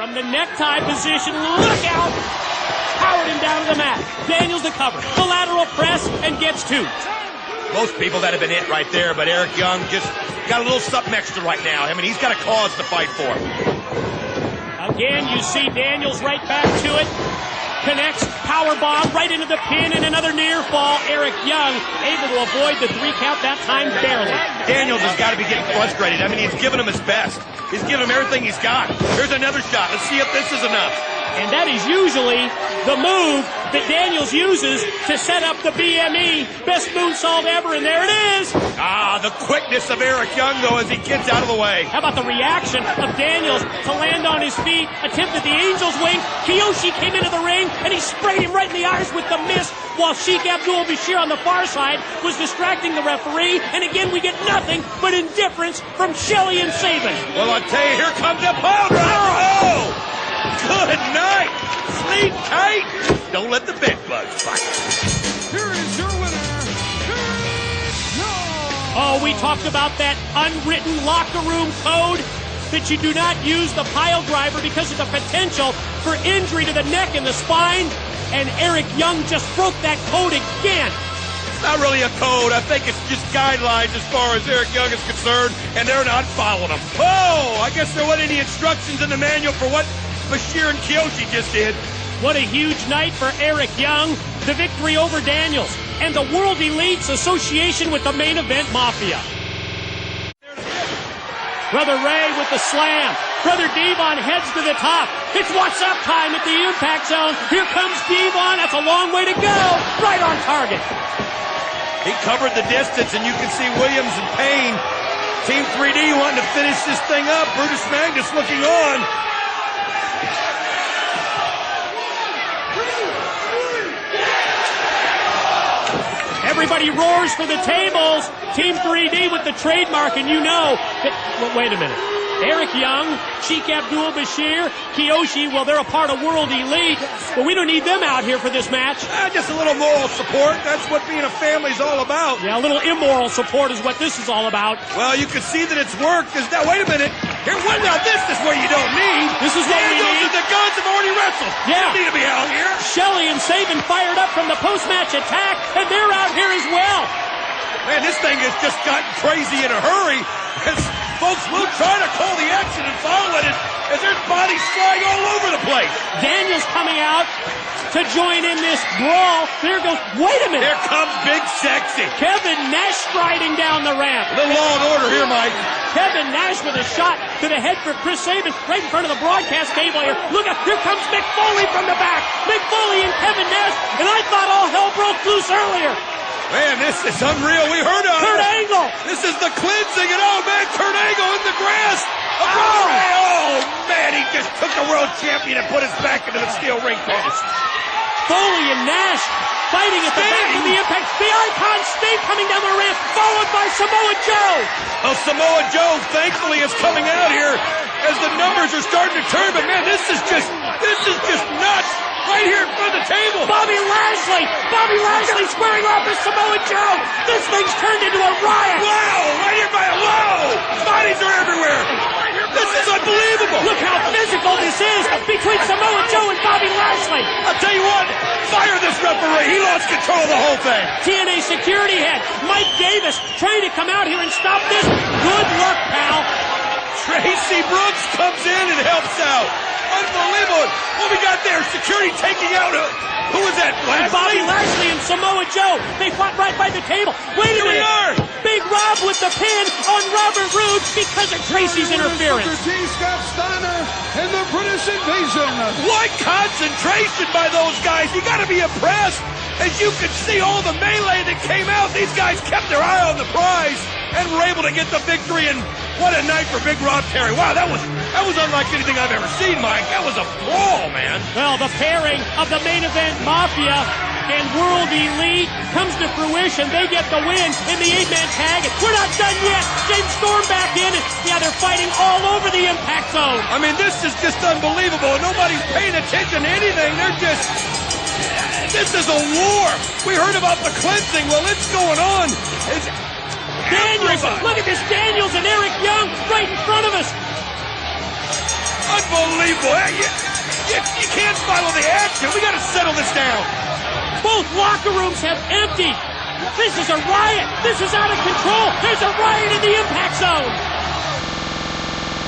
From the necktie position, look out! Powered him down to the mat. Daniels the cover, the lateral press, and gets 2. Most people that have been hit right there, but Eric Young just got a little something extra right now. I mean, he's got a cause to fight for. Again, you see Daniels right back to it. Connects, power bomb right into the pin, and another near fall. Eric Young able to avoid the 3 count that time barely. Daniels has got to be getting frustrated. I mean, he's given him his best. He's given him everything he's got. Here's another shot. Let's see if this is enough. And that is usually the move that Daniels uses to set up the BME. Best moonsault ever, and there it is. Ah, the quickness of Eric Young, though, as he gets out of the way. How about the reaction of Daniels to land on his feet, attempted the Angel's wing. Kiyoshi came into the ring, and he sprayed him right in the eyes with the mist, while Sheikh Abdul-Bashir on the far side was distracting the referee. And again, we get nothing but indifference from Shelley and Sabin. Well, I'll tell you, here comes the pile driver. Oh! Good night. Sleep tight. Don't let the bed bugs bite. Here is your winner. Oh, we talked about that unwritten locker room code that you do not use the pile driver because of the potential for injury to the neck and the spine. And Eric Young just broke that code again. It's not really a code. I think it's just guidelines as far as Eric Young is concerned, and they're not following them. Oh, I guess there wasn't any instructions in the manual for what Bashir and Kiyoshi just did. What a huge night for Eric Young. The victory over Daniels and the World Elites Association with the Main Event Mafia. Brother Ray with the slam. Brother Devon heads to the top. It's what's up time at the impact zone. Here comes Devon. That's a long way to go. Right on target. He covered the distance, and you can see Williams and Payne. Team 3D wanting to finish this thing up. Brutus Magnus looking on. Everybody roars for the tables. Team 3D with the trademark, and you know that... Well, wait a minute. Eric Young, Sheikh Abdul-Bashir, Kiyoshi, well, they're a part of World Elite, but we don't need them out here for this match. Just a little moral support. That's what being a family's all about. Yeah, a little immoral support is what this is all about. Well, you can see that it's worked. Now, wait a minute. Here, well, now this is where you don't need. This is what we need. Daniels and the Guns have already wrestled. Yeah. You don't need to be out here. Shelley and Sabin fired up from the post-match attack, and they're out here as well. Man, this thing has just gotten crazy in a hurry. As folks will try to call the action and follow it as there's bodies flying all over the place. Daniels coming out to join in this brawl. There goes, wait a minute. Here comes Big Sexy. Kevin Nash striding down the ramp. A little law and order here, Mike. Kevin Nash with a shot to the head for Chris Sabin right in front of the broadcast table here. Look out, here comes Mick Foley from the back. Mick Foley and Kevin Nash, and I thought all hell broke loose earlier. Man, this is unreal. We heard of Kurt Angle. This is the cleansing, and oh man, Kurt Angle in the grass. Oh man, he just took the world champion and put us back into the steel ring post. Foley and Nash fighting at the back of the impact. The Icon Sting coming down the ramp, followed by Samoa Joe. Well, Samoa Joe thankfully is coming out here as the numbers are starting to turn, but man, this is just nuts. Right here in front of the table. Bobby Lashley squaring off with Samoa Joe. This thing's turned into a riot. Wow, right here by a whoa. Bodies are everywhere. This is unbelievable. Look how physical this is between Samoa Joe and Bobby Lashley. I'll tell you what, fire this referee. He lost control of the whole thing. TNA security head Mike Davis trying to come out here and stop this. Good luck, pal. Tracy Brooks comes in and helps out. Unbelievable. What we got there? Security taking out who was that? Bobby Lashley and Samoa Joe. They fought right by the table. Wait a minute. Here we are. Big Rob with the pin on Robert Roode because of Tracy's interference. T. Scott Steiner and the British Invasion. What concentration by those guys. You got to be impressed. As you could see all the melee that came out, these guys kept their eye on the prize and were able to get the victory. And what a night for Big Rob Terry. Wow, that was unlike anything I've ever seen, Mike. That was a brawl, man. Well, the pairing of the Main Event Mafia and World Elite comes to fruition. They get the win in the 8-man tag. And we're not done yet. James Storm back in. And yeah, they're fighting all over the impact zone. I mean, this is just unbelievable. Nobody's paying attention to anything. This is a war. We heard about the cleansing. Well, it's going on. Daniels, look at this. Daniels and Eric Young right in front of us. Unbelievable. You can't follow the action. We got to settle this down. Both locker rooms have emptied. This is a riot. This is out of control. There's a riot in the Impact Zone.